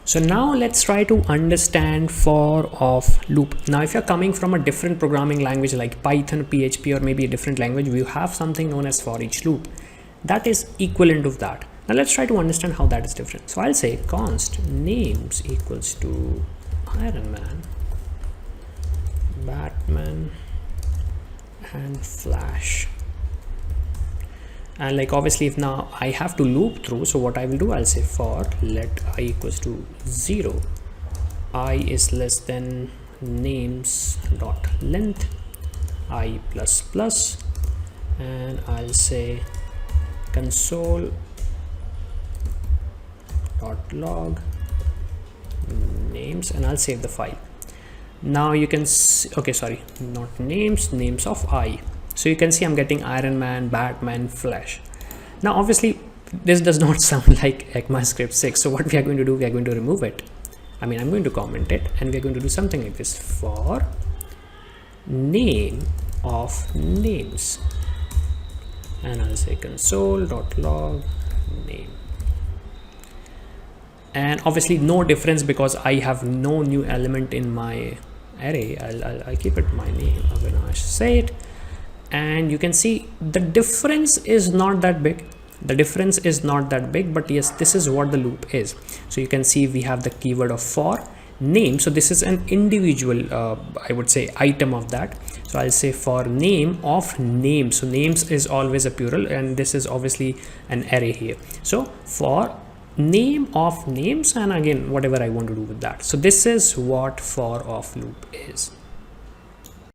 So now let's try to understand for of loop. Now if you're coming from a different programming language like Python, PHP, or maybe a different language, we have something known as for each loop that is equivalent of that. Now let's try to understand how that is different. So I'll say const names equals to Iron Man, Batman, and Flash. And like obviously if now I have to loop through, so what I will do, I'll say for let I equals to 0, I is less than names dot length I plus plus, and I'll say console dot log names, and I'll save the file. Now you can see, okay, sorry, not names, names of I. So you can see I'm getting Iron Man, Batman, Flash. Now obviously this does not sound like ECMAScript 6. So what we are going to do, we are going to remove it. I mean, I'm going to comment it, and we're going to do something like this: for name of names, and I'll say console.log name. And obviously no difference because I have no new element in my array. I'll keep it my name, Avinash Seth. And you can see the difference is not that big. But yes, this is what the loop is. So you can see we have the keyword of for name. So this is an individual I would say item of that. So I'll say for name of names. So names is always a plural, and this is obviously an array here. So for name of names, and again whatever I want to do with that. So this is what for of loop is.